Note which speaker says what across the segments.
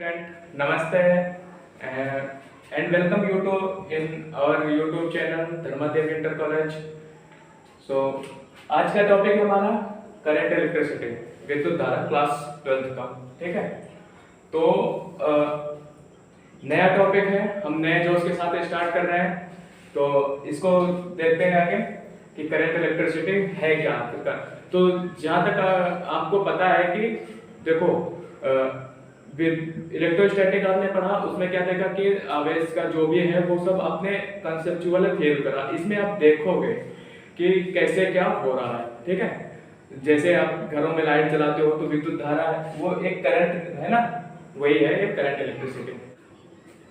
Speaker 1: Friend, Namaste and welcome you to in our YouTube channel Dharmadev inter college. So आज का topic है हमारा current electricity विद्युत धारा क्लास 12th का। ठीक है, तो नया टॉपिक है, हम नए जोश के साथ स्टार्ट कर रहे हैं। तो इसको देखते हैं आगे कि करंट इलेक्ट्रिसिटी है क्या आखिरकार। तो जहाँ तक आपको पता है कि देखो इलेक्ट्रोस्टैटिक आपने पढ़ा, उसमें क्या देखा कि आवेश का जो भी है वो सब आपने कंसेप्चुअल फील करा। इसमें आप देखोगे कि कैसे क्या हो रहा है। ठीक है, जैसे आप घरों में लाइट जलाते हो तो विद्युत धारा है, वो एक करंट है ना, वही है एक करंट इलेक्ट्रिसिटी।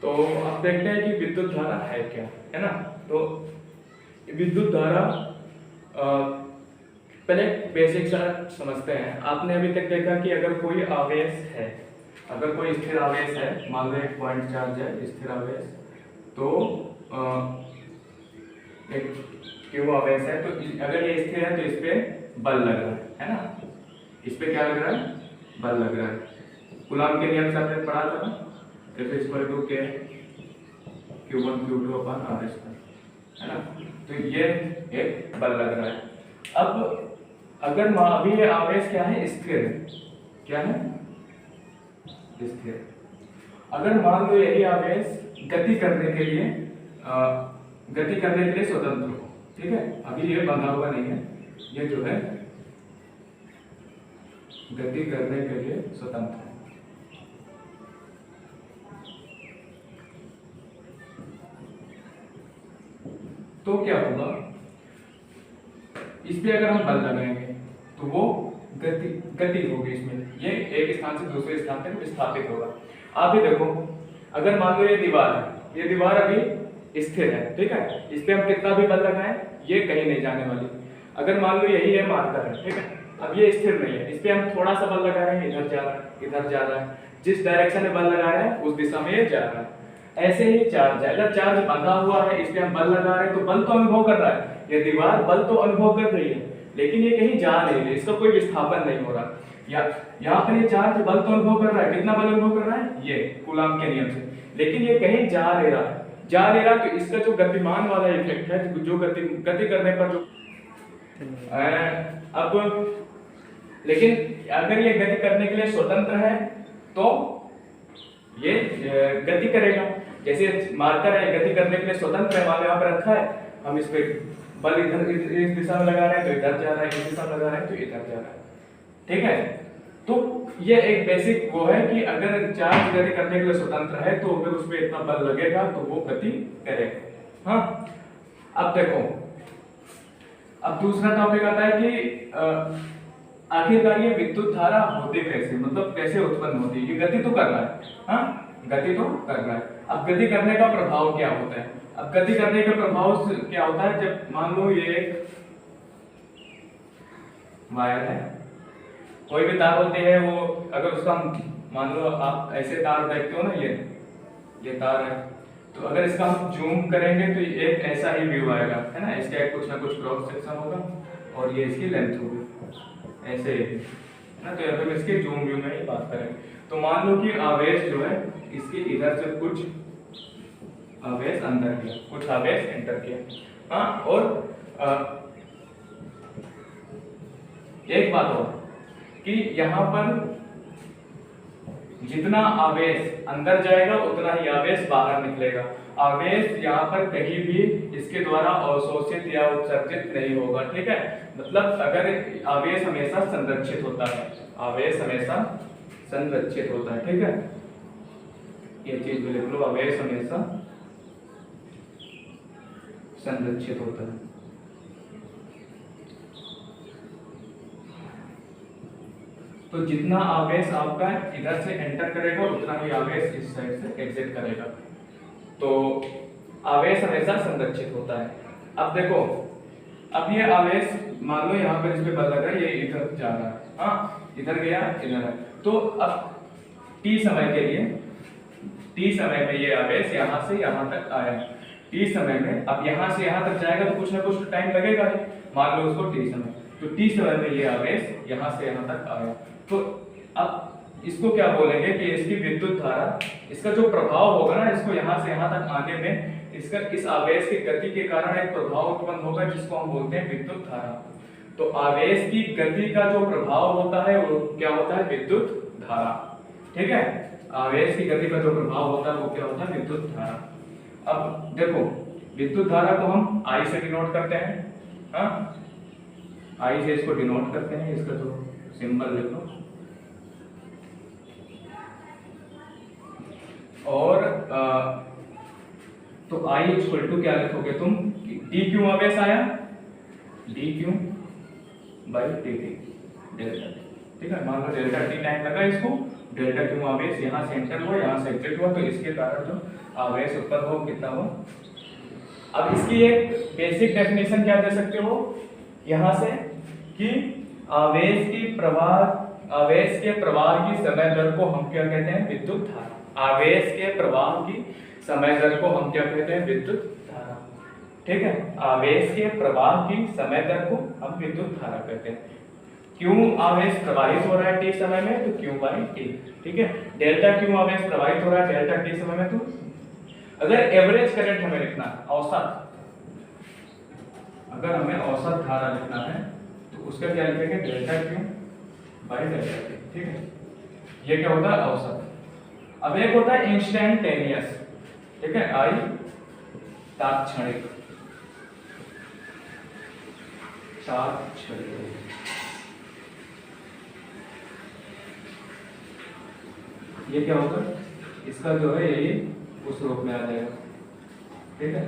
Speaker 1: तो अब देखते हैं कि विद्युत धारा है क्या, है ना। तो विद्युत धारा पहले बेसिक सा समझते हैं। आपने अभी तक देखा कि अगर कोई आवेश है, अगर कोई स्थिर आवेश है, मान लो एक पॉइंट चार्ज है स्थिर आवेश, तो एक क्यू आवेश है, तो अगर ये स्थिर है तो इस पे बल लग रहा है ना। इस पे क्या लग रहा है? बल लग रहा है। कूलॉम के नियम से आपने पढ़ा था ना, F = K Q1 Q2 अपन आवेश है ना। तो ये एक बल लग रहा है। अब अगर अभी ये आवेश क्या है? स्थिर है। क्या है? स्थिर। अगर मान लो यही आवेश गति करने के लिए स्वतंत्र हो, ठीक है, अभी ये बंधा हुआ नहीं है, ये जो है गति करने के लिए स्वतंत्र है। तो क्या होगा? इस पे अगर हम बल लगाएंगे तो वो गति होगी इसमें, ये एक स्थान से दूसरे स्थान तक विस्थापित होगा। आप भी देखो, अगर मान लो ये दीवार है, ये दीवार अभी स्थिर है, ठीक है, इस पे हम कितना भी बल लगाएं ये कहीं नहीं जाने वाली। अगर मान लो यही है मार्कर है, ठीक है, अब ये स्थिर नहीं है, इस पे हम थोड़ा सा बल लगा रहे हैं, इधर जा रहा है, इधर जा रहा है, जिस डायरेक्शन में बल लगा रहे हैं उस दिशा में ये जा रहा है। ऐसे ही चार्ज है, अगर चार्ज बंधा हुआ है, इस पे हम बल लगा रहे हैं तो बल तो अनुभव कर रहा है, ये दीवार बल तो अनुभव कर रही है, लेकिन ये कहीं जा नहीं रही, इसका कोई विस्थापन नहीं हो रहा। या यहाँ पर ये चार्ज बल तो अनुभव कर रहा है, कितना बल अनुभव कर रहा है? ये कूलॉम के नियम से, लेकिन ये कहीं जा नहीं रहा है, जा नहीं रहा। तो इसका जो गतिमान वाला इफेक्ट है, जो गति करने पर जो अब लेकिन अगर ये गति करने के लिए स्वतंत्र है तो ये गति करेगा। जैसे मार्कर है, गति करने के लिए स्वतंत्र है, मान लो यहाँ पर रखा है, हम इस पे बल इधर इस दिशा में लगा रहे हैं तो इधर जा रहा है, इस दिशा में लगा रहे हैं तो इधर जा रहा है। ठीक है, तो ये एक बेसिक वो है कि अगर चार्ज गति करने के लिए स्वतंत्र है तो अगर उस पे इतना बल लगेगा तो वो गति करेगा। हाँ, अब देखो, अब दूसरा टॉपिक आता है कि आखिरकार ये विद्युत धारा होती कैसे, मतलब कैसे उत्पन्न होती है? ये गति तो कर रहा है, हाँ, गति तो कर रहा है। अब गति करने का प्रभाव क्या होता है? अब गति करने का प्रभाव क्या होता है? जब मान लो ये एक वायर है, कोई भी तार होती है, वो अगर उसका मान लो आप ऐसे तार देखते हो ना, ये तार है, तो अगर इसका हम जूम करेंगे तो एक ऐसा ही व्यू आएगा, है ना। इसका कुछ ना कुछ क्रॉस सेक्शन होगा और ये इसकी लेंथ होगी, ऐसे ही, है ना। तो अगर इसके जूम व्यू में ही बात करें तो मान लो कि आवेश जो है इसके इधर से कुछ आवेश अंदर किया, कुछ आवेश एंटर किया। हाँ, और एक बात और कि यहाँ पर जितना आवेश अंदर जाएगा उतना ही आवेश बाहर निकलेगा। आवेश यहाँ पर कहीं भी इसके द्वारा अवशोषित या उत्सर्जित नहीं होगा। ठीक है, मतलब अगर आवेश हमेशा संरक्षित होता है, आवेश हमेशा संरक्षित होता है। ठीक है, ये चीज भी लिख लो, आवेश हमेशा संरक्षित होता है। तो जितना आवेश आपका इधर से एंटर करेगा उतना ही आवेश इस साइड से एग्जिट करेगा। तो आवेश हमेशा संरक्षित होता है। अब देखो, अब ये आवेश मान लो यहाँ पर इस पे बल लगा, ये इधर जा रहा है, हाँ, इधर गया, इधर है। तो अब t समय के लिए, t समय में ये आवेश यहाँ से यहाँ तक आया, t समय में अब यहाँ से यहाँ तक जाएगा तो कुछ ना कुछ टाइम लगेगा ही, मान लो उसको t समय, तो t समय में ये आवेश यहाँ से यहाँ तक आया। तो अब इसको क्या बोलेंगे कि इसकी विद्युत धारा इसका जो प्रभाव होगा ना, इसको यहाँ से यहाँ तक आने में इसका इस आवेश की गति के कारण एक प्रभाव उत्पन्न होगा जिसको हम बोलते हैं विद्युत धारा। तो आवेश की गति का जो प्रभाव होता है वो क्या होता है? विद्युत धारा। ठीक है, आवेश की गति का जो प्रभाव होता है वो क्या होता है? विद्युत धारा। अब देखो, विद्युत धारा को हम I से डिनोट करते हैं, हाँ, I से इसको डिनोट करते हैं, इसका जो सिंबल लिख लो। और तो I इक्वल टू क्या लिखोगे तुम? डी क्यू आवेश आया, D Q by D T, delta T. ठीक है, मान लो डेल्टा टी टाइम लगा इसको, डेल्टा क्यू आवेश यहाँ से एंटर हुआ, यहाँ से एग्जिट हुआ, तो इसके कारण जो आवेश उत्पन्न हो कितना हुआ। अब इसकी एक बेसिक डेफिनेशन क्या दे सकते हो यहाँ से कि आवेश के प्रवाह की समय दर को हम क्या कहते हैं? विद्युत धारा। आवेश के प्रवाह की समय दर को हम क्या कहते हैं? विद्युत धारा। ठीक है, आवेश के प्रवाह की समय दर को हम विद्युत धारा कहते हैं। क्यों आवेश प्रवाहित हो रहा है टी समय में? तो क्यू बाई टी। ठीक है, डेल्टा क्यू आवेश प्रवाहित हो रहा है डेल्टा टी समय में। तो अगर एवरेज करंट हमें लिखना है, औसत, अगर हमें औसत धारा लिखना है तो उसका क्या लिखेंगे? Delta Q by delta T. ठीक है, ये क्या होता है? औसत। अब एक होता है इंस्टेंटेनियस। ठीक है, आई तात्क्षणिक, ये क्या होगा? इसका जो है ये उस रूप में आ जाएगा। ठीक है,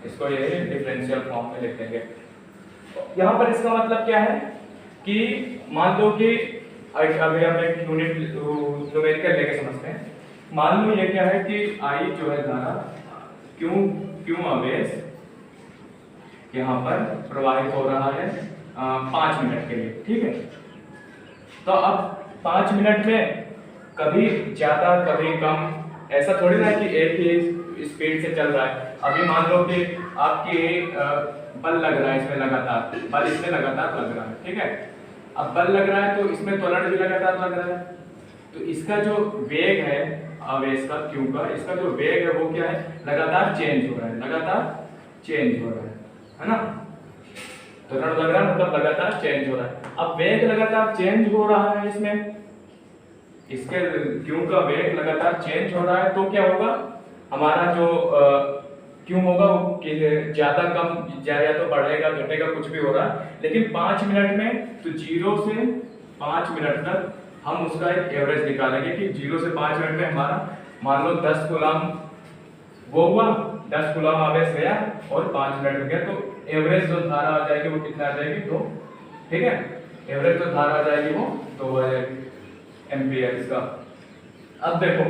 Speaker 1: इसको ये डिफरेंशियल फॉर्म में लिख देंगे। यहाँ पर इसका मतलब क्या है कि मान लो कि अभी हम एक यूनिट न्यूमेरिकल लेके समझते हैं। मान लो ये क्या है कि I जो है धारा क्यों आवेश यहाँ पर प्रवाहित हो रहा है 5 मिनट के लिए। ठीक है, तो अब 5 मिनट में कभी ज्यादा कभी कम, ऐसा थोड़ी ना कि एक ही स्पीड से चल रहा है। अभी मान लो कि आपकी बल लग रहा है इसमें लगातार, बल इसमें लगातार लग रहा है। ठीक है, अब बल लग रहा है तो इसमें त्वरण भी लगातार लग रहा है, तो इसका जो वेग है आवेश का क्यू का, इसका जो वेग है वो क्या है? लगातार चेंज हो रहा है, लगातार चेंज हो रहा है ना। त्वरण लग रहा है मतलब लगातार चेंज हो रहा है। अब वेग लगातार चेंज हो रहा है, इसमें इसके क्यू का वेग लगातार चेंज हो रहा है, तो क्या होगा? हमारा जो क्यों होगा वो ज्यादा कम या तो बढ़ेगा घटेगा कुछ भी हो रहा है, लेकिन 5 मिनट में तो 0 से 5 मिनट तक हम उसका एक एवरेज निकालेंगे कि 0 से 5 मिनट में हमारा मान लो 10 कूलम वो हुआ, 10 कूलम आवेश गया और 5 मिनट में गया, तो एवरेज जो धारा आ जाएगी वो कितना आ जाएगी? 2। ठीक है, एवरेज जो धारा आ जाएगी वो 2 आ जाएगी एम्पियर इसका। अब देखो,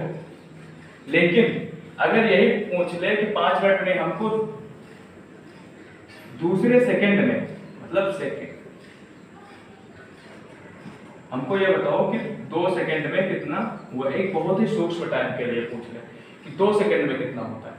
Speaker 1: लेकिन अगर यही पूछ ले कि 5 मिनट में हमको दूसरे सेकंड में, मतलब सेकंड, हमको ये बताओ कि 2 सेकंड में कितना हुआ, एक बहुत ही सूक्ष्म टाइम के लिए पूछ ले कि 2 सेकंड में कितना होता है।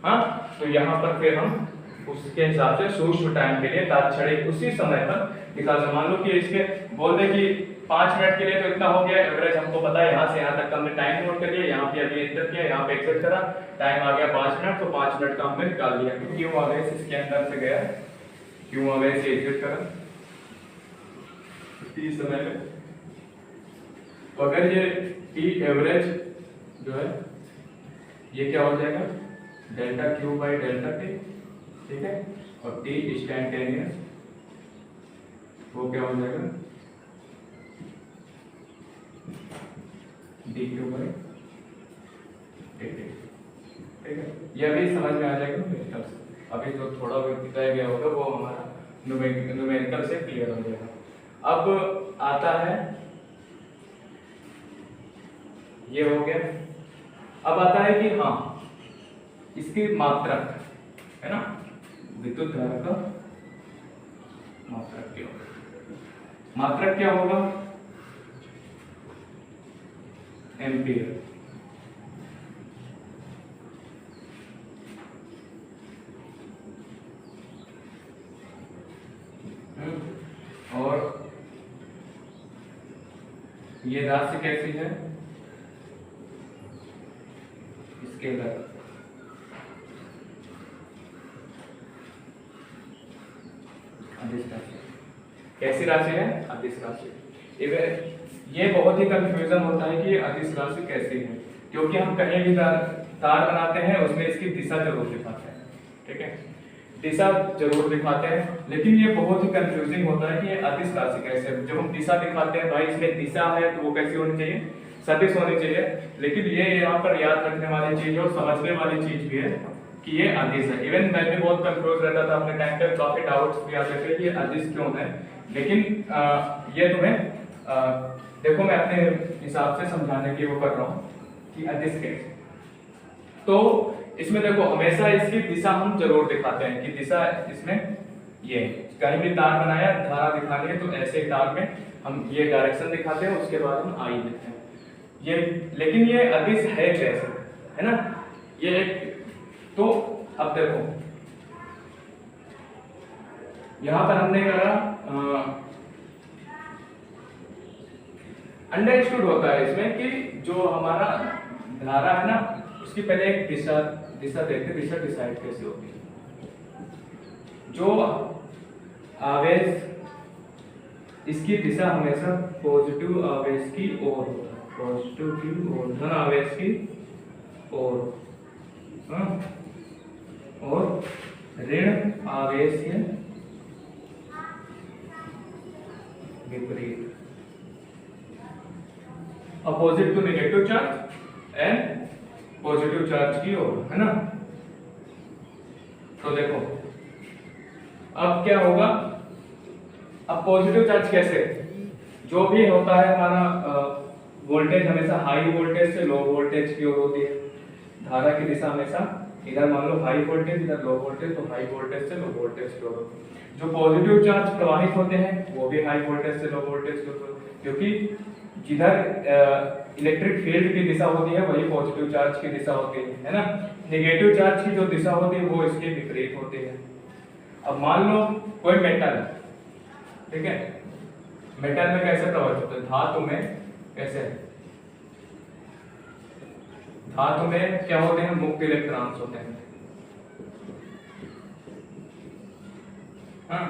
Speaker 1: हाँ, तो यहाँ पर फिर हम उसके हिसाब से सूक्ष्म टाइम के लिए तात्क्षणिक उसी समय पर निकाल सकते। मान लो कि इसके बोल दे कि 5 मिनट के लिए तो इतना हो गया एवरेज, हमको पता है यहाँ से यहाँ तक हमने टाइम नोट कर लिया, यहाँ पे अभी एंटर किया, यहाँ पे एग्जिट करा, टाइम आ गया 5 मिनट, तो 5 मिनट का हमने निकाल लिया। क्यों आवेश इसके अंदर से गया, क्यों आवेश एग्जिट करा टी समय में, तो अगर ये टी एवरेज जो है ये क्या हो जाएगा? Delta Q by delta T. ठीक है, और टी इंस्टेंटेनियस वो क्या हो जाएगा? D Q by D T. ठीक है, ये अभी समझ में आ जाएगा। अभी जो थोड़ा रह गया होगा वो हमारा न्यूमेरिकल से क्लियर हो जाएगा। अब आता है, ये हो गया। अब आता है कि हाँ, इसकी मात्रक है ना, विद्युत धारा का मात्रक क्या होगा? मात्रक क्या होगा? एम्पियर। और ये राशि कैसी है? स्केलर। अदिश राशि कैसी राशि है? अदिश राशि। ये बहुत ही कंफ्यूजन होता है कि ये अदिश राशि कैसी है, क्योंकि हम कहीं भी तार बनाते हैं उसमें इसकी दिशा जरूर दिखाते हैं, ठीक है, दिशा जरूर दिखाते हैं, लेकिन ये बहुत ही कंफ्यूजिंग होता है कि ये अदिश राशि कैसे है। जब हम दिशा दिखाते हैं भाई इसमें दिशा है तो वो कैसी होनी चाहिए? सदिश होनी चाहिए। लेकिन ये यहाँ पर याद रखने वाली चीज और समझने वाली चीज भी है कि ये अदिश है। इवन मैं भी बहुत कंफ्यूज रहता था अपने टाइम पे, काफी डाउट्स भी आते थे कि ये अदिश क्यों है, लेकिन ये तुम्हें देखो मैं अपने हिसाब से समझाने की वो कर रहा हूँ कि अदिश कैसे। तो इसमें देखो हमेशा इसकी दिशा हम जरूर दिखाते हैं कि दिशा इसमें ये कहीं भी तार बनाया धारा दिखानी है तो ऐसे तार में हम ये डायरेक्शन दिखाते हैं, उसके बाद हम आई लिखते हैं ये। लेकिन ये अदिश है कैसे, है ना, ये एक। तो अब देखो यहां पर हमने कहा अंडरस्टूड होता है इसमें कि जो हमारा धारा है ना उसकी पहले एक दिशा देखते हैं, दिशा डिसाइड कैसे होती है। जो आवेश इसकी दिशा हमेशा पॉजिटिव आवेश की ओर होता है, पॉजिटिव की ओर, धन आवेश की ओर, और ऋण आवेश के विपरीत, opposite to negative charge and positive charge की ओर, है ना। तो देखो अब क्या होगा, अब पॉजिटिव चार्ज कैसे, जो भी होता है हमारा वोल्टेज हमेशा हाई वोल्टेज से लो वोल्टेज की ओर होती है, धारा की दिशा हमेशा इधर मान लो हाई वोल्टेज इधर लो वोल्टेज, तो हाई वोल्टेज से लो वोल्टेज की ओर। जो पॉजिटिव चार्ज प्रवाहित होते हैं वो भी हाई वोल्टेज से लो वोल्टेज की ओर, क्योंकि जिधर इलेक्ट्रिक फील्ड की दिशा होती है वही पॉजिटिव चार्ज की दिशा होती है ना। नेगेटिव चार्ज की जो दिशा होती है वो इसके विपरीत होती है। अब मान लो कोई मेटल है, ठीक है, मेटल में कैसे प्रभावित होता है, धातु में कैसे, धातु में क्या होते हैं, मुक्त इलेक्ट्रॉन्स होते हैं। हाँ,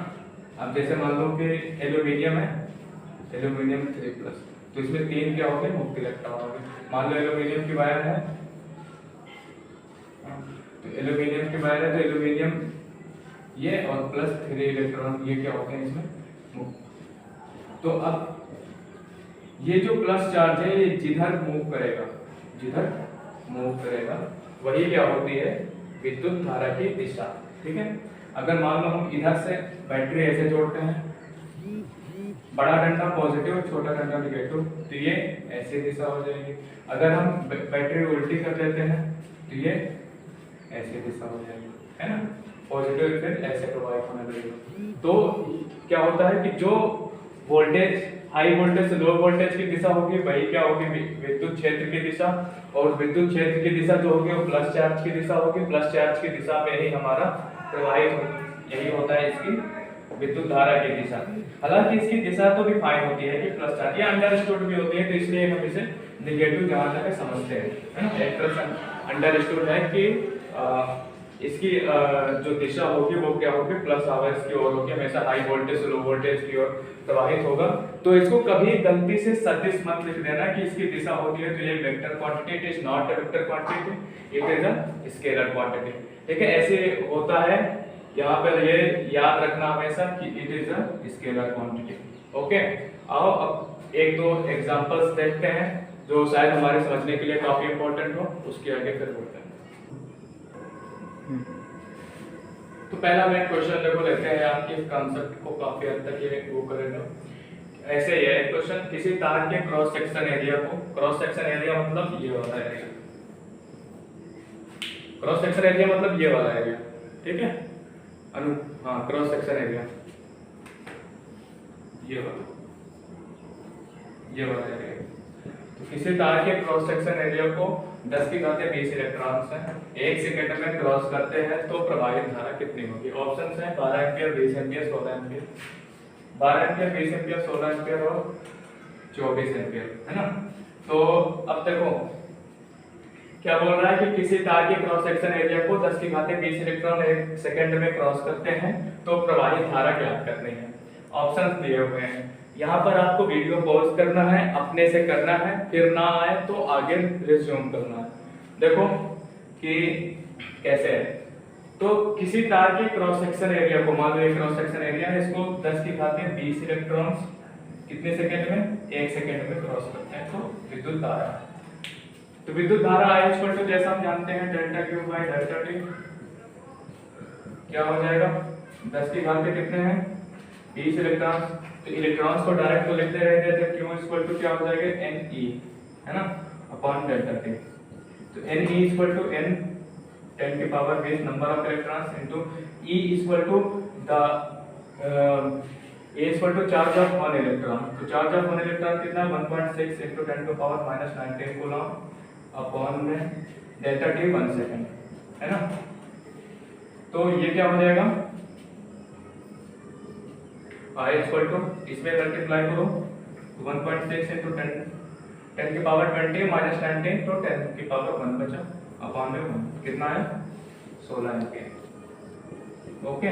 Speaker 1: अब जैसे मान लो कि एल्यूमिनियम है, एल्यूमिनियम 3+, तो इसमें 3 क्या हो गए, मुक्त इलेक्ट्रॉन हो गए। मान लो एल्यूमिनियम की वायर है, तो एल्यूमिनियम की वायर है तो एल्यूमिनियम ये और +3 इलेक्ट्रॉन ये क्या होते हैं इसमें मुक्त। तो अब ये जो प्लस चार्ज है ये जिधर मूव करेगा, जिधर मूव करेगा वही क्या होती है, विद्युत धारा की दिशा, ठीक है। अगर मान लो हम इधर से बैटरी ऐसे जोड़ते हैं, बड़ा डंडा पॉजिटिव छोटा डंडा नेगेटिव, तो ये ऐसी दिशा हो जाएगी। अगर हम बैटरी उल्टी कर देते हैं तो ये ऐसी दिशा हो जाएगी, है ना, पॉजिटिव फिर ऐसे प्रभावित होने लगेगा। तो क्या होता है कि जो वोल्टेज हाई वोल्टेज से लो वोल्टेज की दिशा होगी वही क्या होगी, विद्युत क्षेत्र की दिशा, और विद्युत क्षेत्र की दिशा जो होगी वो प्लस चार्ज की दिशा होगी। प्लस चार्ज की दिशा में ही हमारा प्रवाहित होगी, यही होता है इसकी विद्युत धारा की दिशा। हालांकि इसकी दिशा तो डिफाइन होती है कि प्लस चार्ज, ये अंडरस्टूड भी होती है, तो इसलिए हम इसे नेगेटिव जहां तक समझते हैं, है ना। एक तरह से अंडरस्टूड है कि इसकी जो दिशा होगी वो क्या होगी, प्लस आवेश की ओर होगी, हमेशा हाई वोल्टेज से लो वोल्टेज की ओर प्रवाहित होगा। तो इसको कभी गलती से सदिश मत लिख देना कि इसकी दिशा होती है तो ये vector quantity, it is not a vector quantity, it is a scalar quantity, ठीक है। ऐसे होता है, यहाँ पर ये याद रखना हमेशा कि it is a scalar quantity, okay. आओ अब एक दो एग्जांपल्स देखते हैं जो शायद हमारे समझने के लिए काफी इंपॉर्टेंट हो, उसके आगे फिर बढ़ते हैं। तो पहला मैं क्वेश्चन देखो लेते हैं, आपके कांसेप्ट को काफी हद तक ये वो करेगा। ऐसे ही है क्वेश्चन, किसी तार के क्रॉस सेक्शन एरिया को, क्रॉस सेक्शन एरिया मतलब ये वाला एरिया, क्रॉस सेक्शन एरिया मतलब ये वाला एरिया, ठीक है अनु, हाँ क्रॉस सेक्शन एरिया ये वाला एरिया। तो किसी तार के क्रॉस सेक्शन एरिया को 10 की घात 20 इलेक्ट्रॉन्स हैं 1 सेकंड में क्रॉस करते हैं तो प्रवाहित धारा कितनी होगी। ऑप्शंस हैं 12 ampere, 20 ampere, 16 ampere, 12 ampere, 20 ampere, 16 ampere और 24 एम्पीयर, है ना। तो अब देखो क्या बोल रहा है कि किसी तार के क्रॉस सेक्शन एरिया को 10 की घात 20 इलेक्ट्रॉन एक सेकंड में क्रॉस करते हैं तो प्रवाहित धारा ज्ञात करनी है। ऑप्शंस दिए हुए हैं। यहाँ पर आपको वीडियो पॉज करना है, अपने से करना है, फिर ना आए तो आगे रिज्यूम करना है। देखो कि कैसे है। तो किसी तार के क्रॉस सेक्शन एरिया को, मान लो ये क्रॉस सेक्शन एरिया है, इसको 10 की घात 20 इलेक्ट्रॉन्स कितने सेकंड में, 1 सेकंड में क्रॉस करते हैं तो विद्युत धारा। तो विद्युत धारा I इक्वल टू जैसा हम जानते हैं delta Q by delta T, क्या हो जाएगा 10 की घात कितने हैं 20 इलेक्ट्रॉन। तो इलेक्ट्रॉन्स को डायरेक्ट तो लिखते रहते थे, क्यू इक्वल टू क्या हो जाएगा Ne, है ना, अपॉन डेल्टा टी। तो Ne इक्वल टू n 10 की power 20 number of electrons into E equal to the A equal to charge of 1 electron. तो चार्ज ऑफ 1 इलेक्ट्रॉन कितना 1.6 into 10 to power -19 coulomb upon में delta T 1 second, है ना। तो ये क्या हो जाएगा I इक्वल टू इसमें मल्टीप्लाई करो 1.6 इनटू 10 की पावर 20 -19 तो 10 की पावर 1 बचा अपॉन में 1 कितना है 16 एम्पीयर। ओके,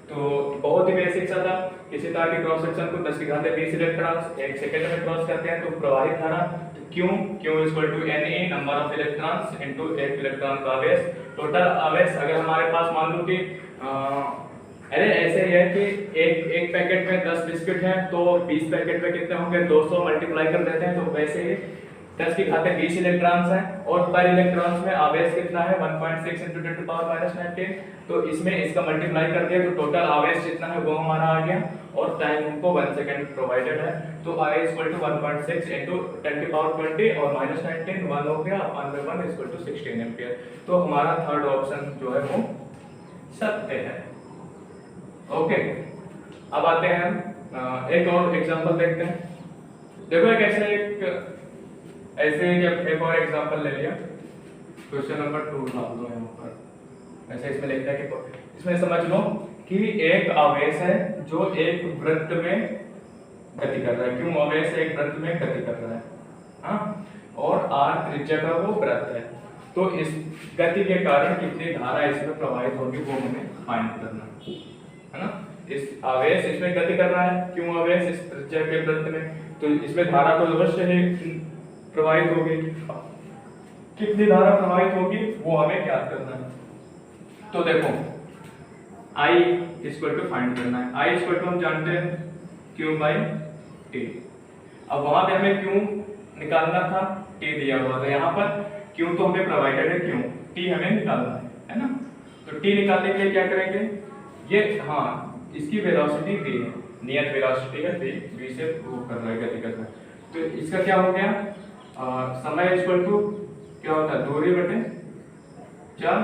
Speaker 1: तो बहुत ही बेसिक सा था। किसी तार के क्रॉस सेक्शन को 10 की घात 20 इलेक्ट्रॉन्स 1 सेकंड में क्रॉस करते हैं तो प्रवाहित धारा Q equal to Ne number of electrons into एक इलेक्ट्रॉन का आवेश। टोटल आवेश अगर हमारे पास मान लो कि अरे ऐसे ही है कि एक पैकेट में 10 बिस्किट हैं तो 20 पैकेट में कितने होंगे 200 मल्टीप्लाई कर देते हैं। तो वैसे ही 10 की घात 20 इलेक्ट्रॉन्स हैं और पर इलेक्ट्रॉन्स में आवेश कितना है 1.6 इनटू 10 टू पावर -19। तो इसमें इसका मल्टीप्लाई कर दिया तो टोटल आवेश जितना है वो हमारा आ गया और टाइम हमको 1 सेकंड प्रोवाइडेड है। तो I इक्वल टू 1.6 इनटू 10 की पावर 20 और -19 1 हो गया अपॉन में 1 इक्वल टू 16 एम्पीयर। तो हमारा थर्ड ऑप्शन जो है वो सत्य है। ओके, अब आते हैं हम एक और एग्जांपल देखते हैं। देखो ऐसे जब एक और एग्जांपल ले लिया, क्वेश्चन नंबर 2 डाल दो यहाँ पर। ऐसे इसमें लिखता है कि इसमें समझ लो कि एक आवेश है जो एक वृत्त में गति कर रहा है। क्यों आवेश एक वृत्त में गति कर रहा है, हाँ, और r त्रिज्या का वो वृत्त है। तो इस गति के कारण कितनी धारा इसमें प्रवाहित होगी वो हमें फाइंड करना है ना। इस आवेश इसमें गति कर रहा है, क्यों आवेश इस त्रिज्या के वृत्त में, तो इसमें धारा तो अवश्य ही प्रवाहित होगी। कितनी धारा प्रवाहित होगी वो हमें ज्ञात करना है। तो देखो I इक्वल टू फाइंड करना है। I इक्वल टू हम जानते हैं Q बाई T। अब वहां पे हमें Q निकालना था, T दिया हुआ था। यहाँ पर Q तो हमें प्रोवाइडेड है, Q T हमें निकालना है ना। तो T निकालने के लिए क्या करेंगे, ये हाँ इसकी वेलोसिटी v है, नियत वेलोसिटी है v से वो कर रहा है गति कर रहा है। तो इसका क्या हो गया समय इक्वल टू क्या होता है दूरी बटे चल,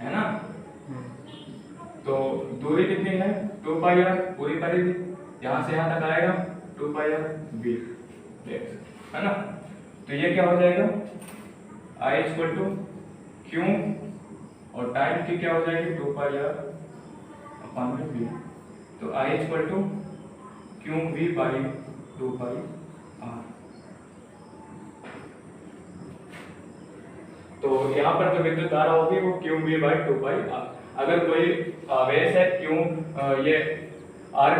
Speaker 1: है ना। तो दूरी कितनी है 2 पाई r, पूरी परिधि यहाँ से यहाँ तक आएगा 2 पाई r v, है ना। तो ये क्या हो जाएगा I इक्वल टू Q और टाइम की क्या हो जाएगी 2 पाई r अपॉन में v। तो I equal to Q v by 2 pi r। तो यहाँ पर जो विद्युत धारा होगी वो Q v by 2 pi r। अगर कोई आवेश है क्यों ये r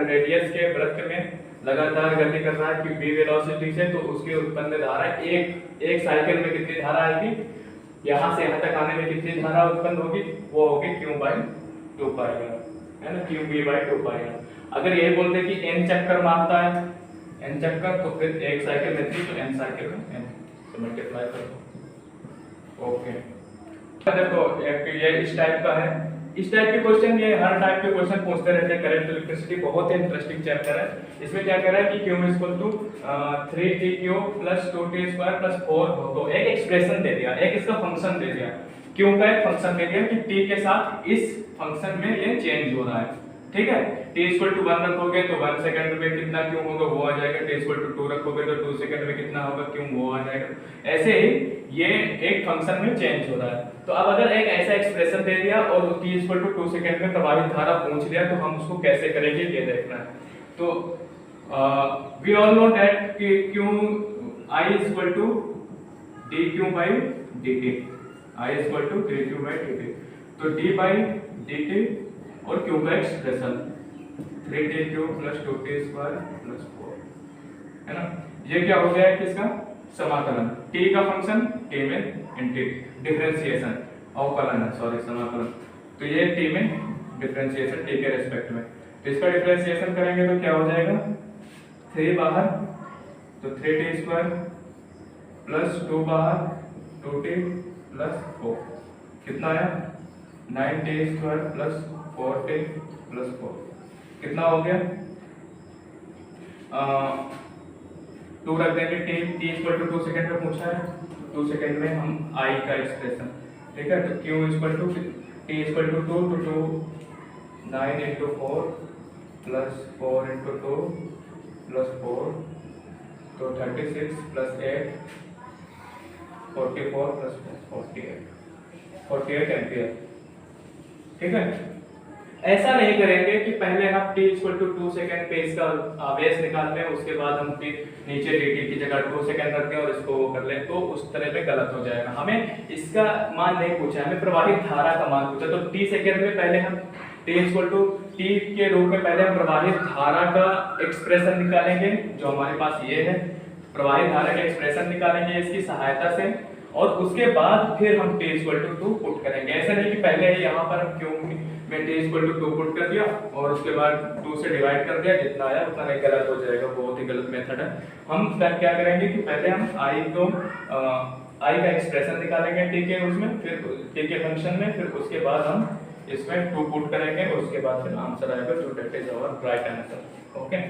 Speaker 1: रेडियस के वृत्त में लगातार गति कर रहा है कि v वेलोसिटी से, तो उसकी उत्पन्न धारा एक साइकिल में कितनी धारा आएगी, यहाँ से यहाँ तक आने में कितनी धारा उत्पन्न होगी, वो होगी q बाई 2 पाई r, है ना, q v by 2 pi r। अगर यही बोलते कि n चक्कर मारता है, n चक्कर, तो फिर एक साइकिल में 3 तो n साइकिल में n से मल्टीप्लाई कर दो। ओके, देखो ये इस टाइप का है। इस टाइप के क्वेश्चन ये हर टाइप के क्वेश्चन पूछते रहते हैं। करंट इलेक्ट्रिसिटी बहुत ही इंटरेस्टिंग चैप्टर है। इसमें क्या कह रहा है कि q equal to 3tq plus 2t square plus 4 हो, तो एक एक्सप्रेशन दे दिया, एक इसका फंक्शन दे दिया, q का एक फंक्शन दे दिया कि t के साथ इस फंक्शन में ये चेंज हो रहा है, ठीक है। t इक्वल टू 1 रखोगे तो 1 सेकंड में कितना q होगा वो आ जाएगा, t इक्वल टू 2 रखोगे तो 2 सेकंड में कितना होगा q वो आ जाएगा। ऐसे ही ये एक फंक्शन में चेंज हो रहा है। तो अब अगर एक ऐसा एक्सप्रेशन दे दिया और t इक्वल टू 2 सेकंड में प्रवाहित धारा पूछ लिया तो हम उसको कैसे करेंगे ये देखना है। तो वी ऑल नो दैट कि q I equal to D Q by D T, I equal to D Q by D T. तो डी बाई डी टी और क्यू का expression 3t Q plus 2t square plus 4, है ना। ये क्या हो गया है किसका समाकलन, t का फंक्शन t में डिफरेंशिएशन अवकलन, सॉरी समाकलन। तो ये t में डिफरेंशिएशन t के रेस्पेक्ट में, तो इसका डिफरेंशिएशन करेंगे तो क्या हो जाएगा 3 बाहर, तो 3t स्क्वायर प्लस 2 बाहर 2t प्लस 4, कितना आया 9t square plus 4t plus 4, कितना हो गया 2 रख देंगे। t इक्वल टू 2 सेकंड में पूछा है, 2 सेकंड में हम i का एक्सप्रेशन, ठीक है। तो q equal to t equal to 2 तो 2 9 इंटू 4 प्लस 4 इंटू 2 प्लस 4, तो 36 प्लस 8 44 प्लस 48 एम्पियर, ठीक है। ऐसा नहीं करेंगे कि पहले हम t इक्वल टू 2 सेकंड पे इसका आवेश निकाल लें, उसके बाद हम नीचे dt की जगह 2 सेकंड रख दें और इसको कर लें, तो उस तरह पे गलत हो जाएगा। हमें इसका मान नहीं पूछा, हमें प्रवाहित धारा का मान पूछा। तो t सेकंड में पहले हम t इक्वल टू t के रूप में पहले हम प्रवाहित धारा का एक्सप्रेशन निकालेंगे, जो हमारे पास ये है। प्रवाहित धारा का एक्सप्रेशन निकालेंगे इसकी सहायता से, और उसके बाद फिर हम t इक्वल टू 2 पुट करेंगे। ऐसा नहीं कि पहले ही यहाँ पर हम क्यों में t इक्वल टू 2 पुट कर दिया और उसके बाद 2 से डिवाइड कर दिया, जितना आया उतना नहीं, गलत हो जाएगा, बहुत ही गलत मेथड है। हम क्या करेंगे कि पहले हम i का एक्सप्रेशन निकालेंगे t के उसमें, फिर t के फंक्शन में, फिर उसके बाद हम इसमें 2 पुट करेंगे और उसके बाद फिर आंसर आएगा, जो that is our right answer. Okay,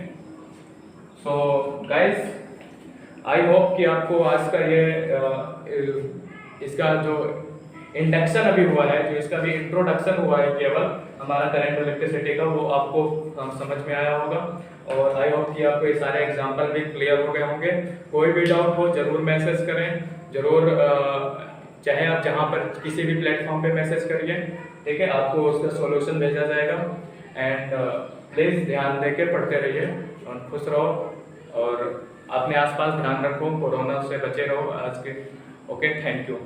Speaker 1: so guys I hope कि आपको आज का ये इसका जो इंडक्शन अभी हुआ है, जो इसका भी इंट्रोडक्शन हुआ है केवल हमारा करंट इलेक्ट्रिसिटी का, वो आपको समझ में आया होगा। और आई होप कि आपको ये सारे एग्जांपल भी क्लियर हो गए होंगे। कोई भी डाउट हो जरूर मैसेज करें, जरूर चाहे आप जहां पर किसी भी प्लेटफॉर्म पे मैसेज करिए, ठीक है, आपको उसका सॉल्यूशन भेजा जाएगा। एंड प्लीज ध्यान देके पढ़ते रहिए और खुश रहो, और अपने आसपास ध्यान रखो, कोरोना से बचे रहो आज के। Okay, thank you.